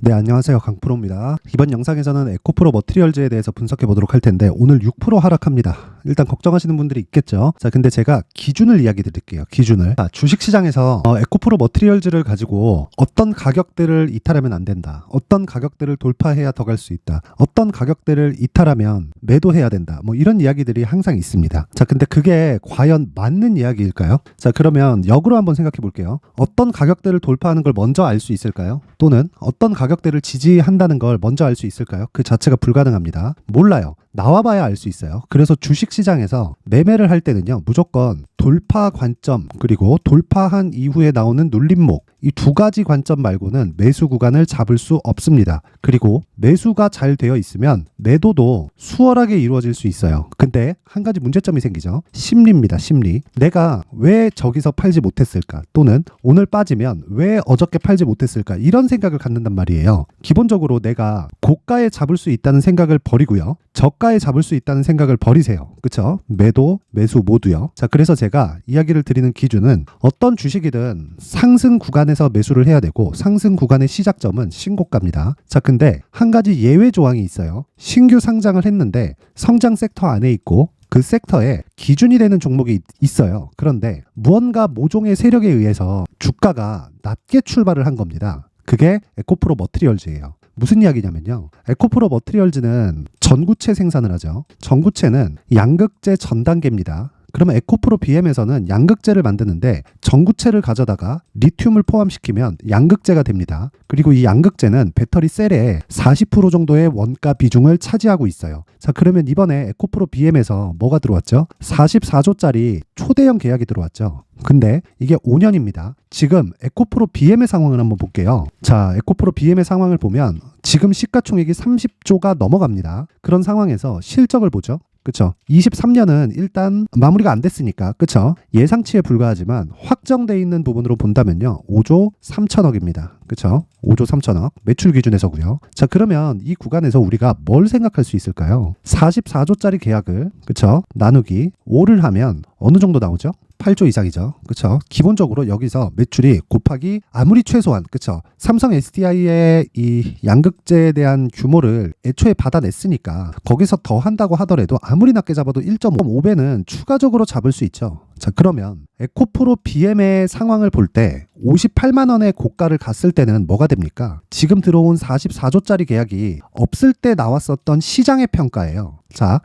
네, 안녕하세요. 강프로입니다. 이번 영상에서는 에코프로 머티리얼즈에 대해서 분석해 보도록 할 텐데 오늘 6% 하락합니다. 일단 걱정하시는 분들이 있겠죠. 자, 근데 제가 기준을 이야기 드릴게요. 기준을. 자, 주식시장에서 에코프로 머티리얼즈를 가지고 어떤 가격대를 이탈하면 안 된다. 어떤 가격대를 돌파해야 더 갈 수 있다. 어떤 가격대를 이탈하면 매도해야 된다. 뭐 이런 이야기들이 항상 있습니다. 자, 근데 그게 과연 맞는 이야기일까요? 자, 그러면 역으로 한번 생각해 볼게요. 어떤 가격대를 돌파하는 걸 먼저 알 수 있을까요? 또는 어떤 가격대를 지지한다는 걸 먼저 알 수 있을까요? 그 자체가 불가능합니다. 몰라요. 나와봐야 알 수 있어요. 그래서 주식시장에서 매매를 할 때는요, 무조건 돌파 관점 그리고 돌파한 이후에 나오는 눌림목, 이 두 가지 관점 말고는 매수 구간을 잡을 수 없습니다. 그리고 매수가 잘 되어 있으면 매도도 수월하게 이루어질 수 있어요. 근데 한 가지 문제점이 생기죠. 심리입니다. 심리. 내가 왜 저기서 팔지 못했을까? 또는 오늘 빠지면 왜 어저께 팔지 못했을까? 이런 생각을 갖는단 말이에요. 기본적으로 내가 고가에 잡을 수 있다는 생각을 버리고요. 저가에 잡을 수 있다는 생각을 버리세요. 그쵸? 매도, 매수 모두요. 자, 그래서 제가 이야기를 드리는 기준은 어떤 주식이든 상승 구간에서 매수를 해야 되고 상승 구간의 시작점은 신고가입니다. 자, 근데 한 가지 예외 조항이 있어요. 신규 상장을 했는데 성장 섹터 안에 있고 그 섹터에 기준이 되는 종목이 있어요. 그런데 무언가 모종의 세력에 의해서 주가가 낮게 출발을 한 겁니다. 그게 에코프로 머티리얼즈예요. 무슨 이야기냐면요. 에코프로 머티리얼즈는 전구체 생산을 하죠. 전구체는 양극재 전 단계입니다. 그러면 에코프로 BM에서는 양극재를 만드는데 전구체를 가져다가 리튬을 포함시키면 양극재가 됩니다. 그리고 이 양극재는 배터리 셀의 40% 정도의 원가 비중을 차지하고 있어요. 자, 그러면 이번에 에코프로 BM에서 뭐가 들어왔죠? 44조짜리 초대형 계약이 들어왔죠. 근데 이게 5년입니다. 지금 에코프로 BM의 상황을 한번 볼게요. 자, 에코프로 BM의 상황을 보면 지금 시가총액이 30조가 넘어갑니다. 그런 상황에서 실적을 보죠. 그쵸? 23년은 일단 마무리가 안 됐으니까, 그쵸? 예상치에 불과하지만 확정돼 있는 부분으로 본다면요, 5조 3천억입니다. 그쵸? 5조 3천억 매출 기준에서고요. 자, 그러면 이 구간에서 우리가 뭘 생각할 수 있을까요? 44조짜리 계약을, 그쵸? 나누기 5를 하면 어느 정도 나오죠? 8조 이상이죠. 그쵸? 기본적으로 여기서 매출이 곱하기 아무리 최소한, 그쵸? 삼성 SDI의 이 양극재에 대한 규모를 애초에 받아냈으니까 거기서 더 한다고 하더라도 아무리 낮게 잡아도 1.5배는 추가적으로 잡을 수 있죠. 자, 그러면 에코프로 BM의 상황을 볼 때 58만 원의 고가를 갔을 때는 뭐가 됩니까? 지금 들어온 44조짜리 계약이 없을 때 나왔었던 시장의 평가예요. 자,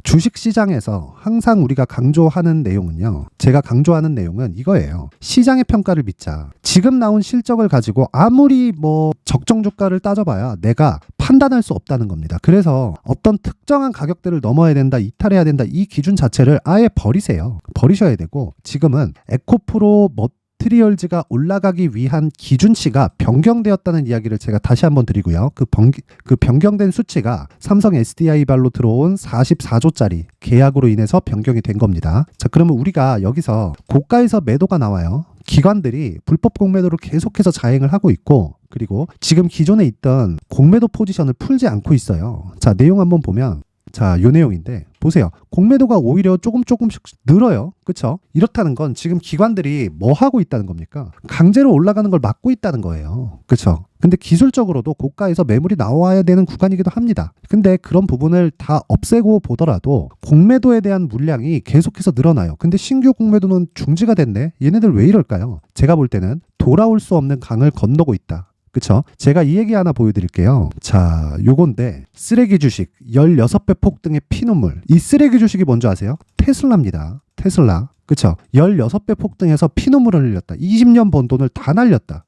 주식시장에서 항상 우리가 강조하는 내용은요. 제가 강조하는 내용은 이거예요. 시장의 평가를 믿자. 지금 나온 실적을 가지고 아무리 뭐 적정 주가를 따져봐야 내가 판단할 수 없다는 겁니다. 그래서 어떤 특정한 가격대를 넘어야 된다, 이탈해야 된다, 이 기준 자체를 아예 버리세요. 버리셔야 되고 지금은 에코프로 머티리얼즈가 올라가기 위한 기준치가 변경되었다는 이야기를 제가 다시 한번 드리고요. 그 변경된 수치가 삼성 SDI발로 들어온 44조짜리 계약으로 인해서 변경이 된 겁니다. 자, 그러면 우리가 여기서 고가에서 매도가 나와요. 기관들이 불법 공매도를 계속해서 자행을 하고 있고, 그리고 지금 기존에 있던 공매도 포지션을 풀지 않고 있어요. 자, 내용 한번 보면, 자, 요 내용인데 보세요. 공매도가 오히려 조금씩 늘어요. 그쵸? 이렇다는 건 지금 기관들이 뭐 하고 있다는 겁니까? 강제로 올라가는 걸 막고 있다는 거예요. 그쵸? 근데 기술적으로도 고가에서 매물이 나와야 되는 구간이기도 합니다. 근데 그런 부분을 다 없애고 보더라도 공매도에 대한 물량이 계속해서 늘어나요. 근데 신규 공매도는 중지가 됐네? 얘네들 왜 이럴까요? 제가 볼 때는 돌아올 수 없는 강을 건너고 있다. 그쵸? 제가 이 얘기 하나 보여드릴게요. 자, 요건데 쓰레기 주식 16배 폭등의 피눈물. 이 쓰레기 주식이 뭔지 아세요? 테슬라입니다. 테슬라. 그쵸? 16배 폭등해서 피눈물을 흘렸다. 20년 번 돈을 다 날렸다.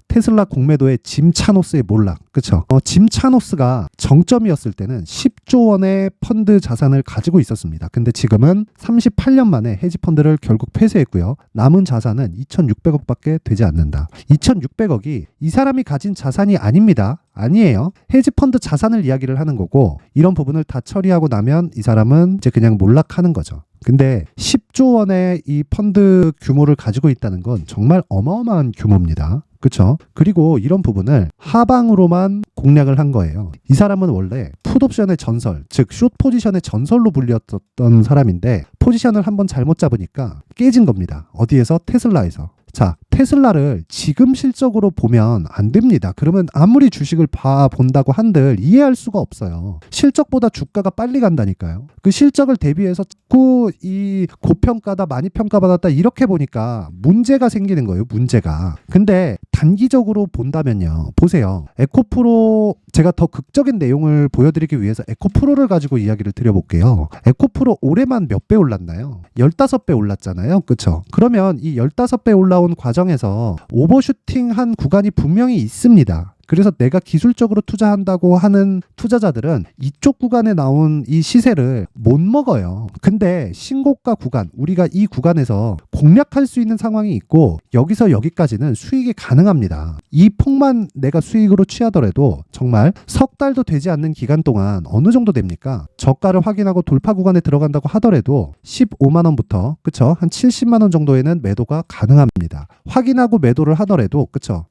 테슬라 공매도의 짐 차노스의 몰락. 그쵸? 짐 차노스가 정점이었을 때는 10조 원의 펀드 자산을 가지고 있었습니다. 근데 지금은 38년 만에 헤지 펀드를 결국 폐쇄했고요. 남은 자산은 2,600억밖에 되지 않는다. 2,600억이 이 사람이 가진 자산이 아닙니다. 아니에요. 헤지 펀드 자산을 이야기를 하는 거고, 이런 부분을 다 처리하고 나면 이 사람은 이제 그냥 몰락하는 거죠. 근데 10조 원의 이 펀드 규모를 가지고 있다는 건 정말 어마어마한 규모입니다. 그쵸? 그리고 이런 부분을 하방으로만 공략을 한 거예요. 이 사람은 원래 풋옵션의 전설, 즉 숏 포지션의 전설로 불렸던 사람인데 포지션을 한번 잘못 잡으니까 깨진 겁니다. 어디에서? 테슬라에서. 자, 테슬라를 지금 실적으로 보면 안 됩니다. 그러면 아무리 주식을 본다고 한들 이해할 수가 없어요. 실적보다 주가가 빨리 간다니까요. 그 실적을 대비해서 자꾸 이 고평가다 많이 평가받았다 이렇게 보니까 문제가 생기는 거예요. 문제가. 근데 단기적으로 본다면요. 보세요. 에코프로 제가 더 극적인 내용을 보여드리기 위해서 에코프로를 가지고 이야기를 드려볼게요. 에코프로 올해만 몇 배 올랐나요? 15배 올랐잖아요. 그쵸? 그러면 이 15배 올라온 과정에서 오버슈팅한 구간이 분명히 있습니다. 그래서 내가 기술적으로 투자한다고 하는 투자자들은 이쪽 구간에 나온 이 시세를 못 먹어요. 근데 신고가 구간, 우리가 이 구간에서 공략할 수 있는 상황이 있고 여기서 여기까지는 수익이 가능합니다. 이 폭만 내가 수익으로 취하더라도 정말 석 달도 되지 않는 기간 동안 어느 정도 됩니까? 저가를 확인하고 돌파 구간에 들어간다고 하더라도 15만 원부터 그쵸? 한 70만 원 정도에는 매도가 가능합니다. 확인하고 매도를 하더라도 그쵸?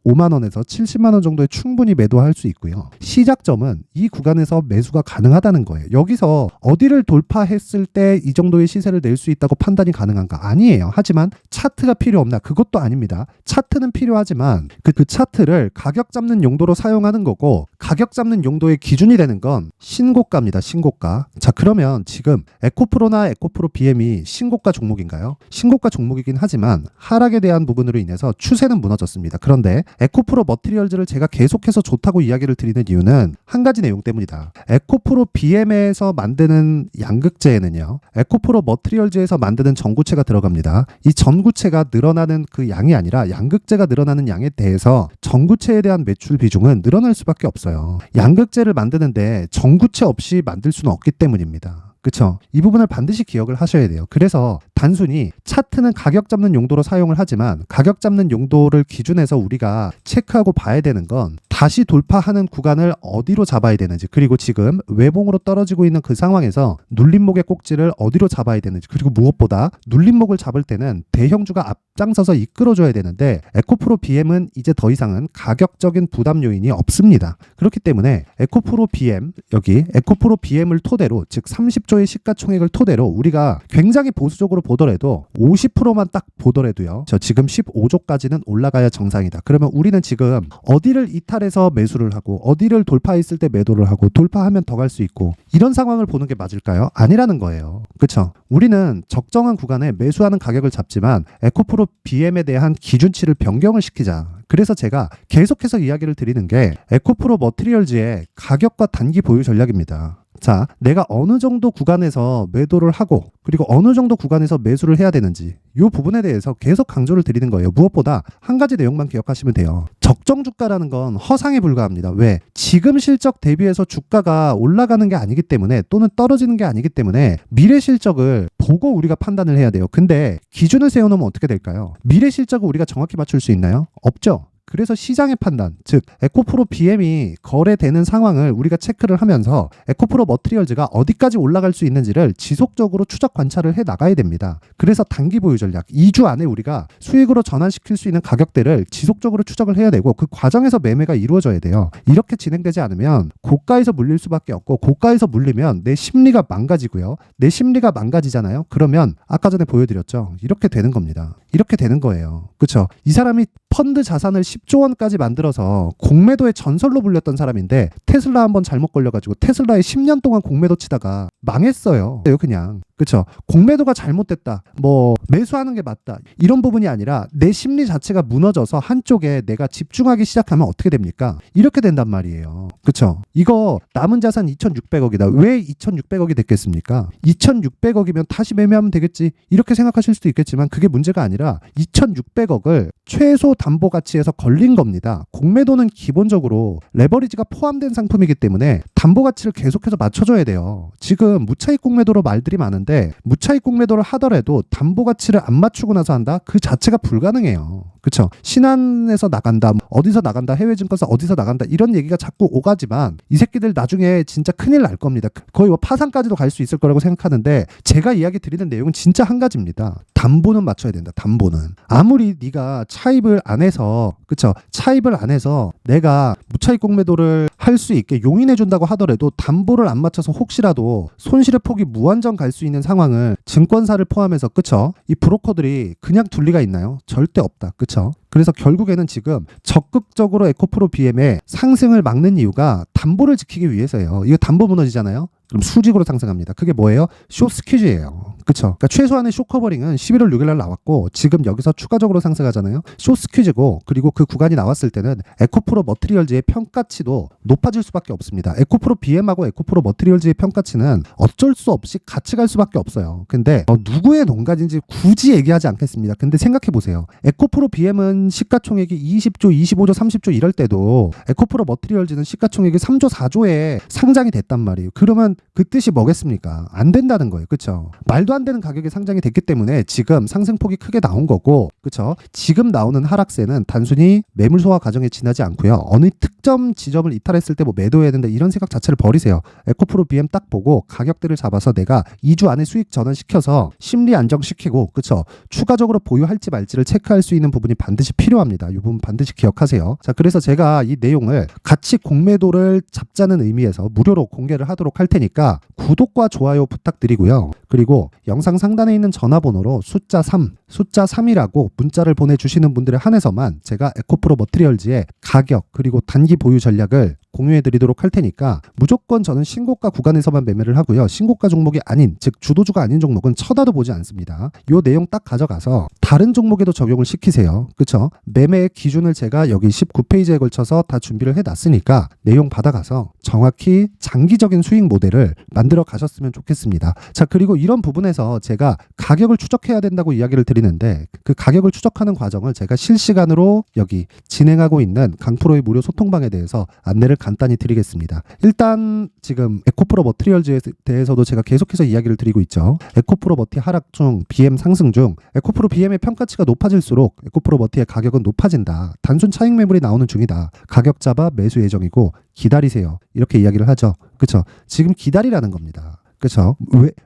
5만 원에서 70만 원 정도에 충분히 매도할 수 있고요. 시작점은 이 구간에서 매수가 가능하다는 거예요. 여기서 어디를 돌파했을 때 이 정도의 시세를 낼 수 있다고 판단이 가능한가? 아니에요. 하지만 차트가 필요 없나? 그것도 아닙니다. 차트는 필요하지만 그 차트를 가격 잡는 용도로 사용하는 거고 가격 잡는 용도의 기준이 되는 건 신고가입니다. 신고가. 자, 그러면 지금 에코프로나 에코프로 BM이 신고가 종목인가요? 신고가 종목이긴 하지만 하락에 대한 부분으로 인해서 추세는 무너졌습니다. 그런데 에코프로 머티리얼즈를 제가 계속해서 좋다고 이야기를 드리는 이유는 한 가지 내용 때문이다. 에코프로 BM에서 만드는 양극재에는요. 에코프로 머티리얼즈에서 만드는 전구체가 들어갑니다. 이 전구체가 늘어나는 그 양이 아니라 양극재가 늘어나는 양에 대해서 전구체에 대한 매출 비중은 늘어날 수밖에 없어요. 양극재를 만드는데 전구체 없이 만들 수는 없기 때문입니다. 그쵸? 이 부분을 반드시 기억을 하셔야 돼요. 그래서 단순히 차트는 가격 잡는 용도로 사용을 하지만 가격 잡는 용도를 기준해서 우리가 체크하고 봐야 되는 건 다시 돌파하는 구간을 어디로 잡아야 되는지 그리고 지금 외봉으로 떨어지고 있는 그 상황에서 눌림목의 꼭지를 어디로 잡아야 되는지 그리고 무엇보다 눌림목을 잡을 때는 대형주가 앞장서서 이끌어줘야 되는데 에코프로 BM은 이제 더 이상은 가격적인 부담 요인이 없습니다. 그렇기 때문에 에코프로 BM 여기 에코프로 BM을 토대로 즉 30조의 시가총액을 토대로 우리가 굉장히 보수적으로 보더라도 50%만 딱 보더라도요. 저 지금 15조까지는 올라가야 정상이다. 그러면 우리는 지금 어디를 이탈해서 매수를 하고 어디를 돌파했을 때 매도를 하고 돌파하면 더 갈 수 있고 이런 상황을 보는 게 맞을까요? 아니라는 거예요. 그렇죠? 우리는 적정한 구간에 매수하는 가격을 잡지만 에코프로 BM에 대한 기준치를 변경을 시키자. 그래서 제가 계속해서 이야기를 드리는 게 에코프로 머티리얼즈의 가격과 단기 보유 전략입니다. 자, 내가 어느 정도 구간에서 매도를 하고 그리고 어느 정도 구간에서 매수를 해야 되는지 이 부분에 대해서 계속 강조를 드리는 거예요. 무엇보다 한 가지 내용만 기억하시면 돼요. 적정 주가라는 건 허상에 불과합니다. 왜? 지금 실적 대비해서 주가가 올라가는 게 아니기 때문에 또는 떨어지는 게 아니기 때문에 미래 실적을 보고 우리가 판단을 해야 돼요. 근데 기준을 세워놓으면 어떻게 될까요? 미래 실적을 우리가 정확히 맞출 수 있나요? 없죠. 그래서 시장의 판단, 즉 에코프로 BM이 거래되는 상황을 우리가 체크를 하면서 에코프로 머티리얼즈가 어디까지 올라갈 수 있는지를 지속적으로 추적 관찰을 해 나가야 됩니다. 그래서 단기 보유 전략, 2주 안에 우리가 수익으로 전환시킬 수 있는 가격대를 지속적으로 추적을 해야 되고 그 과정에서 매매가 이루어져야 돼요. 이렇게 진행되지 않으면 고가에서 물릴 수밖에 없고 고가에서 물리면 내 심리가 망가지고요. 내 심리가 망가지잖아요. 그러면 아까 전에 보여드렸죠. 이렇게 되는 겁니다. 이렇게 되는 거예요. 그렇죠? 이 사람이 펀드 자산을 10조 원까지 만들어서 공매도의 전설로 불렸던 사람인데 테슬라 한번 잘못 걸려가지고 테슬라에 10년 동안 공매도 치다가 망했어요. 그냥. 그렇죠? 공매도가 잘못됐다. 뭐 매수하는 게 맞다. 이런 부분이 아니라 내 심리 자체가 무너져서 한쪽에 내가 집중하기 시작하면 어떻게 됩니까? 이렇게 된단 말이에요. 그렇죠? 이거 남은 자산 2,600억이다. 왜 2,600억이 됐겠습니까? 2,600억이면 다시 매매하면 되겠지. 이렇게 생각하실 수도 있겠지만 그게 문제가 아니라 2,600억을 최소 담보 가치에서 걸린 겁니다. 공매도는 기본적으로 레버리지가 포함된 상품이기 때문에 담보 가치를 계속해서 맞춰줘야 돼요. 지금 무차익 공매도로 말들이 많은데 무차익 공매도를 하더라도 담보 가치를 안 맞추고 나서 한다? 그 자체가 불가능해요. 그쵸? 신한에서 나간다, 어디서 나간다, 해외증권사 어디서 나간다 이런 얘기가 자꾸 오가지만 이 새끼들 나중에 진짜 큰일 날 겁니다. 거의 뭐 파산까지도 갈 수 있을 거라고 생각하는데 제가 이야기 드리는 내용은 진짜 한 가지입니다. 담보는 맞춰야 된다. 담보는 아무리 네가 차입을 안 해서 그쵸? 차입을 안 해서 내가 무차익 공매도를 할 수 있게 용인해 준다고 하더라도 담보를 안 맞춰서 혹시라도 손실의 폭이 무한정 갈 수 있는 상황을 증권사를 포함해서 그쵸? 이 브로커들이 그냥 둘 리가 있나요? 절대 없다. 그쵸? 그래서 결국에는 지금 적극적으로 에코프로 BM의 상승을 막는 이유가 담보를 지키기 위해서예요. 이거 담보 무너지잖아요. 그럼 수직으로 상승합니다. 그게 뭐예요? 숏 스퀴즈예요. 그쵸? 그러니까 최소한의 숏 커버링은 11월 6일 날 나왔고 지금 여기서 추가적으로 상승하잖아요. 숏 스퀴즈고 그리고 그 구간이 나왔을 때는 에코프로 머티리얼즈의 평가치도 높아질 수밖에 없습니다. 에코프로 BM하고 에코프로 머티리얼즈의 평가치는 어쩔 수 없이 같이 갈 수밖에 없어요. 근데 누구의 농간인지 굳이 얘기하지 않겠습니다. 근데 생각해 보세요. 에코프로 BM은 시가총액이 20조, 25조, 30조 이럴 때도 에코프로 머티리얼즈는 시가총액이 3조, 4조에 상장이 됐단 말이에요. 그러면 그 뜻이 뭐겠습니까? 안 된다는 거예요. 그쵸? 말도 안 되는 가격에 상장이 됐기 때문에 지금 상승폭이 크게 나온 거고, 그쵸? 지금 나오는 하락세는 단순히 매물 소화 과정에 지나지 않고요. 어느 특정 지점을 이탈했을 때 뭐 매도해야 된다 이런 생각 자체를 버리세요. 에코프로 BM 딱 보고 가격대를 잡아서 내가 2주 안에 수익 전환시켜서 심리 안정시키고, 그쵸? 추가적으로 보유할지 말지를 체크할 수 있는 부분이 반드시 필요합니다. 이 부분 반드시 기억하세요. 자, 그래서 제가 이 내용을 같이 공매도를 잡자는 의미에서 무료로 공개를 하도록 할 테니까 구독과 좋아요 부탁드리고요. 그리고 영상 상단에 있는 전화번호로 숫자 3이라고 문자를 보내주시는 분들에 한해서만 제가 에코프로 머티리얼즈의 가격 그리고 단기 보유 전략을 공유해드리도록 할 테니까 무조건 저는 신고가 구간에서만 매매를 하고요. 신고가 종목이 아닌, 즉 주도주가 아닌 종목은 쳐다도 보지 않습니다. 요 내용 딱 가져가서 다른 종목에도 적용을 시키세요. 그쵸? 매매의 기준을 제가 여기 19페이지에 걸쳐서 다 준비를 해놨으니까 내용 받아가서 정확히 장기적인 수익 모델을 만들어 가셨으면 좋겠습니다. 자, 그리고 이런 부분에서 제가 가격을 추적해야 된다고 이야기를 드리는데 그 가격을 추적하는 과정을 제가 실시간으로 여기 진행하고 있는 강프로의 무료 소통방에 대해서 안내를 간단히 드리겠습니다. 일단 지금 에코프로 머티리얼즈에 대해서도 제가 계속해서 이야기를 드리고 있죠. 에코프로 머티 하락 중, BM 상승 중, 에코프로 BM의 평가치가 높아질수록 에코프로 머티의 가격은 높아진다. 단순 차익 매물이 나오는 중이다. 가격 잡아 매수 예정이고 기다리세요. 이렇게 이야기를 하죠. 그렇죠? 지금 기다리라는 겁니다. 그렇죠?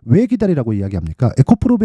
왜 기다리라고 이야기합니까? 에코프로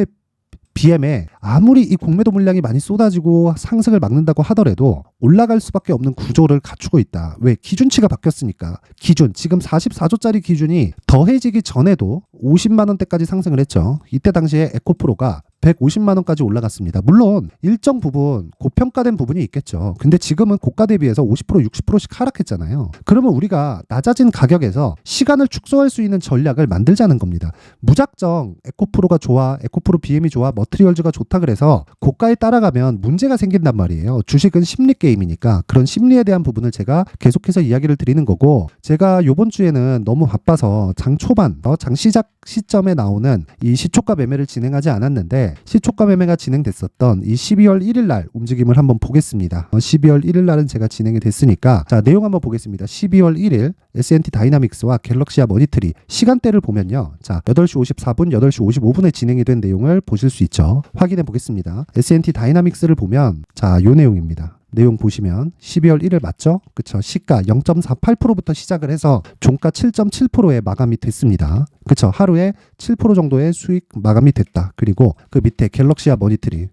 BM에 아무리 이 공매도 물량이 많이 쏟아지고 상승을 막는다고 하더라도 올라갈 수밖에 없는 구조를 갖추고 있다. 왜? 기준치가 바뀌었으니까. 기준, 지금 44조짜리 기준이 더해지기 전에도 50만 원대까지 상승을 했죠. 이때 당시에 에코프로가 150만 원까지 올라갔습니다. 물론 일정 부분 고평가된 부분이 있겠죠. 근데 지금은 고가 대비해서 50%, 60%씩 하락했잖아요. 그러면 우리가 낮아진 가격에서 시간을 축소할 수 있는 전략을 만들자는 겁니다. 무작정 에코프로가 좋아, 에코프로 BM이 좋아, 머티리얼즈가 좋다 그래서 고가에 따라가면 문제가 생긴단 말이에요. 주식은 심리 게임이니까 그런 심리에 대한 부분을 제가 계속해서 이야기를 드리는 거고, 제가 요번 주에는 너무 바빠서 장 초반, 장 시작 시점에 나오는 이 시초가 매매를 진행하지 않았는데 시초가 매매가 진행됐었던 이 12월 1일 날 움직임을 한번 보겠습니다. 12월 1일 날은 제가 진행이 됐으니까 자, 내용 한번 보겠습니다. 12월 1일 S&T 다이나믹스와 갤럭시아 머니터리 시간대를 보면요. 자, 8시 54분, 8시 55분에 진행이 된 내용을 보실 수 있죠. 확인해 보겠습니다. S&T 다이나믹스를 보면 자, 요 내용입니다. 내용 보시면 12월 1일 맞죠? 그쵸? 시가 0.48%부터 시작을 해서 종가 7.7%에 마감이 됐습니다. 그쵸? 하루에 7% 정도의 수익 마감이 됐다. 그리고 그 밑에 갤럭시아 머니터리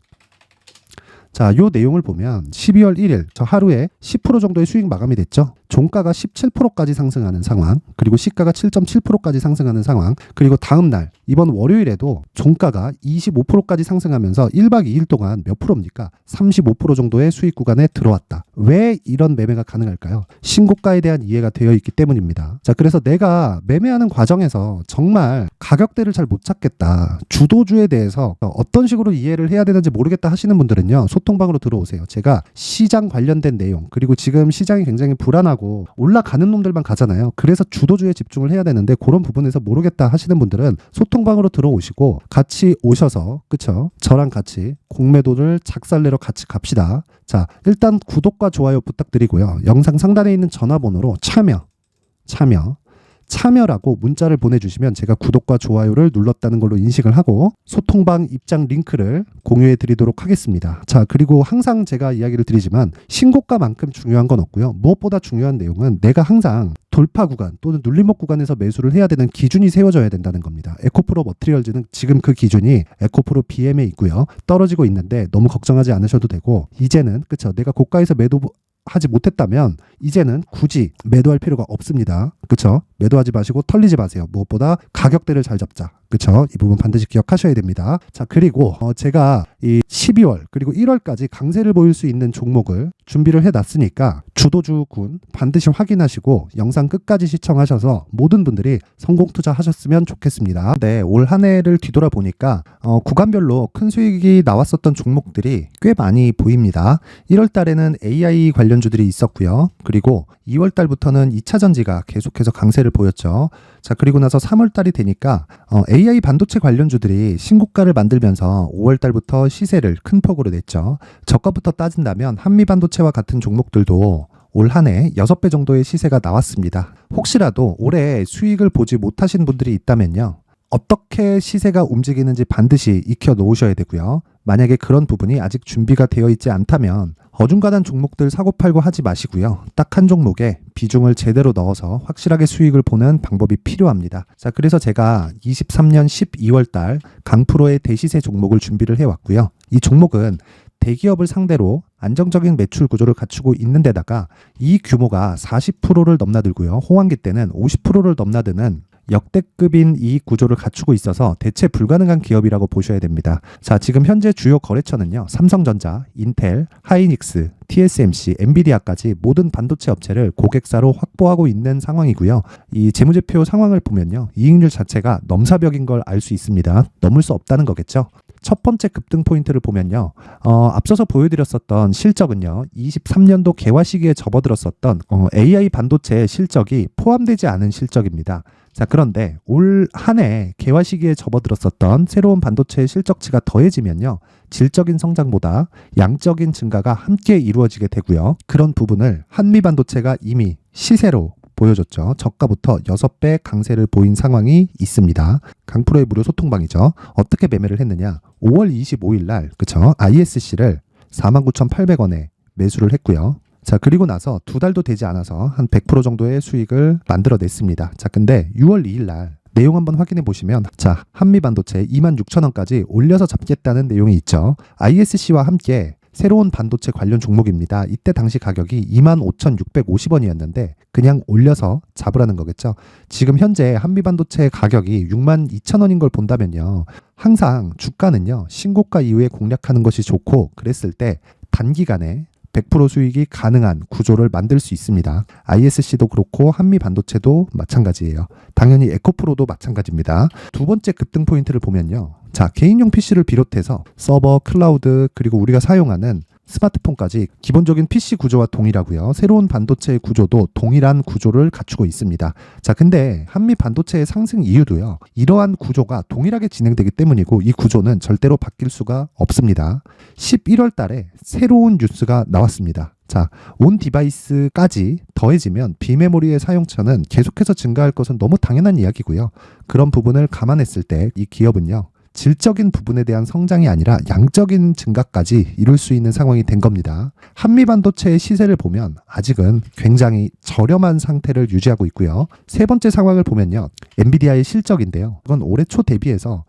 자, 요 내용을 보면 12월 1일 저 하루에 10% 정도의 수익 마감이 됐죠. 종가가 17%까지 상승하는 상황, 그리고 시가가 7.7%까지 상승하는 상황, 그리고 다음 날 이번 월요일에도 종가가 25%까지 상승하면서 1박 2일 동안 몇 프로입니까? 35% 정도의 수익 구간에 들어왔다. 왜 이런 매매가 가능할까요? 신고가에 대한 이해가 되어 있기 때문입니다. 자, 그래서 내가 매매하는 과정에서 정말 가격대를 잘 못 찾겠다, 주도주에 대해서 어떤 식으로 이해를 해야 되는지 모르겠다 하시는 분들은요, 소통방으로 들어오세요. 제가 시장 관련된 내용, 그리고 지금 시장이 굉장히 불안하고 올라가는 놈들만 가잖아요. 그래서 주도주에 집중을 해야 되는데 그런 부분에서 모르겠다 하시는 분들은 소통방으로 들어오시고 같이 오셔서, 그쵸? 저랑 같이 공매도를 작살내러 같이 갑시다. 자, 일단 구독과 좋아요 부탁드리고요. 영상 상단에 있는 전화번호로 참여 참여라고 문자를 보내주시면 제가 구독과 좋아요를 눌렀다는 걸로 인식을 하고 소통방 입장 링크를 공유해 드리도록 하겠습니다. 자, 그리고 항상 제가 이야기를 드리지만 신고가만큼 중요한 건 없고요. 무엇보다 중요한 내용은 내가 항상 돌파 구간 또는 눌림목 구간에서 매수를 해야 되는 기준이 세워져야 된다는 겁니다. 에코프로 머티리얼즈는 지금 그 기준이 에코프로 BM에 있고요. 떨어지고 있는데 너무 걱정하지 않으셔도 되고, 이제는 그쵸, 내가 고가에서 매도하지 못했다면 이제는 굳이 매도할 필요가 없습니다. 그쵸? 매도하지 마시고 털리지 마세요. 무엇보다 가격대를 잘 잡자. 그쵸? 이 부분 반드시 기억하셔야 됩니다. 자, 그리고 제가 이 12월 그리고 1월까지 강세를 보일 수 있는 종목을 준비를 해놨으니까 주도주군 반드시 확인하시고 영상 끝까지 시청하셔서 모든 분들이 성공 투자하셨으면 좋겠습니다. 네, 올 한 해를 뒤돌아보니까 구간별로 큰 수익이 나왔었던 종목들이 꽤 많이 보입니다. 1월 달에는 AI 관련주들이 있었고요. 그리고 2월 달부터는 2차 전지가 계속해서 강세를 보였죠. 자, 그리고 나서 3월 달이 되니까 AI 반도체 관련주들이 신고가를 만들면서 5월 달부터 시세를 큰 폭으로 냈죠. 저가부터 따진다면 한미 반도체와 같은 종목들도 올 한 해 6배 정도의 시세가 나왔습니다. 혹시라도 올해 수익을 보지 못하신 분들이 있다면요, 어떻게 시세가 움직이는지 반드시 익혀 놓으셔야 되고요. 만약에 그런 부분이 아직 준비가 되어 있지 않다면 어중간한 종목들 사고팔고 하지 마시고요. 딱 한 종목에 비중을 제대로 넣어서 확실하게 수익을 보는 방법이 필요합니다. 자, 그래서 제가 23년 12월 달 강프로의 대시세 종목을 준비를 해왔고요. 이 종목은 대기업을 상대로 안정적인 매출 구조를 갖추고 있는 데다가 이 규모가 40%를 넘나들고요. 호황기 때는 50%를 넘나드는 역대급인 이익 구조를 갖추고 있어서 대체 불가능한 기업이라고 보셔야 됩니다. 자, 지금 현재 주요 거래처는요, 삼성전자, 인텔, 하이닉스, TSMC, 엔비디아까지 모든 반도체 업체를 고객사로 확보하고 있는 상황이고요. 이 재무제표 상황을 보면요, 이익률 자체가 넘사벽인 걸 알 수 있습니다. 넘을 수 없다는 거겠죠. 첫 번째 급등 포인트를 보면요, 앞서서 보여드렸었던 실적은요, 23년도 개화 시기에 접어들었었던 AI 반도체의 실적이 포함되지 않은 실적입니다. 자, 그런데 올 한 해 개화 시기에 접어들었었던 새로운 반도체의 실적치가 더해지면요, 질적인 성장보다 양적인 증가가 함께 이루어지게 되고요. 그런 부분을 한미 반도체가 이미 시세로 보여줬죠. 저가부터 6배 강세를 보인 상황이 있습니다. 강프로의 무료 소통방이죠. 어떻게 매매를 했느냐? 5월 25일 날, 그쵸? ISC를 49,800원에 매수를 했고요. 자, 그리고 나서 2달도 되지 않아서 한 100% 정도의 수익을 만들어냈습니다. 자, 근데 6월 2일 날 내용 한번 확인해 보시면, 자, 한미반도체 26,000원까지 올려서 잡겠다는 내용이 있죠. ISC와 함께 새로운 반도체 관련 종목입니다. 이때 당시 가격이 25,650원이었는데 그냥 올려서 잡으라는 거겠죠. 지금 현재 한미반도체 가격이 62,000원인 걸 본다면요, 항상 주가는요, 신고가 이후에 공략하는 것이 좋고, 그랬을 때 단기간에 100% 수익이 가능한 구조를 만들 수 있습니다. ISC도 그렇고 한미 반도체도 마찬가지예요. 당연히 에코프로도 마찬가지입니다. 두 번째 급등 포인트를 보면요, 자, 개인용 PC를 비롯해서 서버, 클라우드, 그리고 우리가 사용하는 스마트폰까지 기본적인 PC 구조와 동일하고요. 새로운 반도체의 구조도 동일한 구조를 갖추고 있습니다. 자, 근데 한미 반도체의 상승 이유도요, 이러한 구조가 동일하게 진행되기 때문이고, 이 구조는 절대로 바뀔 수가 없습니다. 11월 달에 새로운 뉴스가 나왔습니다. 자, 온 디바이스까지 더해지면 비메모리의 사용처는 계속해서 증가할 것은 너무 당연한 이야기고요. 그런 부분을 감안했을 때 이 기업은요, 질적인 부분에 대한 성장이 아니라 양적인 증가까지 이룰 수 있는 상황이 된 겁니다. 한미 반도체의 시세를 보면 아직은 굉장히 저렴한 상태를 유지하고 있고요. 세 번째 상황을 보면요, 엔비디아의 실적인데요, 이건 올해 초 대비해서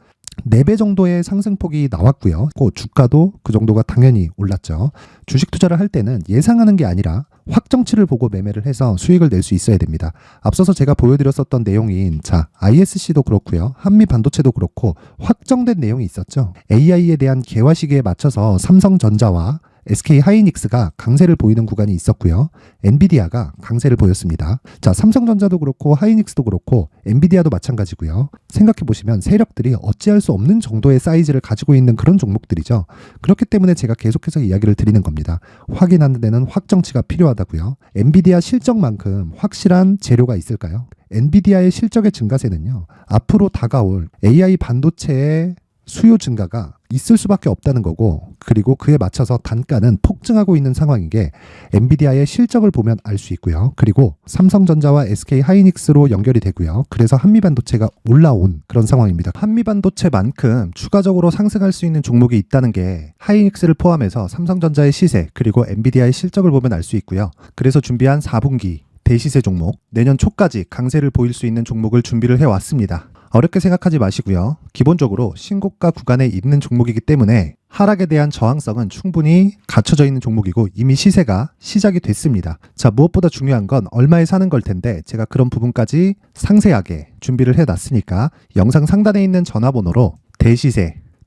4배 정도의 상승폭이 나왔고요. 주가도 그 정도가 당연히 올랐죠. 주식 투자를 할 때는 예상하는 게 아니라 확정치를 보고 매매를 해서 수익을 낼 수 있어야 됩니다. 앞서서 제가 보여드렸었던 내용인, 자, ISC도 그렇고요, 한미 반도체도 그렇고 확정된 내용이 있었죠. AI에 대한 개화 시기에 맞춰서 삼성전자와 SK 하이닉스가 강세를 보이는 구간이 있었고요. 엔비디아가 강세를 보였습니다. 자, 삼성전자도 그렇고 하이닉스도 그렇고 엔비디아도 마찬가지고요. 생각해 보시면 세력들이 어찌할 수 없는 정도의 사이즈를 가지고 있는 그런 종목들이죠. 그렇기 때문에 제가 계속해서 이야기를 드리는 겁니다. 확인하는 데는 확정치가 필요하다고요. 엔비디아 실적만큼 확실한 재료가 있을까요? 엔비디아의 실적의 증가세는요, 앞으로 다가올 AI 반도체의 수요 증가가 있을 수밖에 없다는 거고, 그리고 그에 맞춰서 단가는 폭증하고 있는 상황인 게 엔비디아의 실적을 보면 알 수 있고요. 그리고 삼성전자와 SK 하이닉스로 연결이 되고요. 그래서 한미반도체가 올라온 그런 상황입니다. 한미반도체만큼 추가적으로 상승할 수 있는 종목이 있다는 게 하이닉스를 포함해서 삼성전자의 시세 그리고 엔비디아의 실적을 보면 알 수 있고요. 그래서 준비한 4분기 대시세 종목, 내년 초까지 강세를 보일 수 있는 종목을 준비를 해왔습니다. 어렵게 생각하지 마시고요. 기본적으로 신고가 구간에 있는 종목이기 때문에 하락에 대한 저항성은 충분히 갖춰져 있는 종목이고 이미 시세가 시작이 됐습니다. 자, 무엇보다 중요한 건 얼마에 사는 걸 텐데 제가 그런 부분까지 상세하게 준비를 해놨으니까 영상 상단에 있는 전화번호로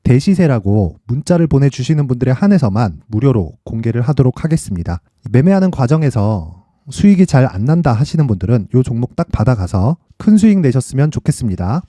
대시세라고 문자를 보내주시는 분들에 한해서만 무료로 공개를 하도록 하겠습니다. 매매하는 과정에서 수익이 잘 안 난다 하시는 분들은 이 종목 딱 받아가서 큰 수익 내셨으면 좋겠습니다.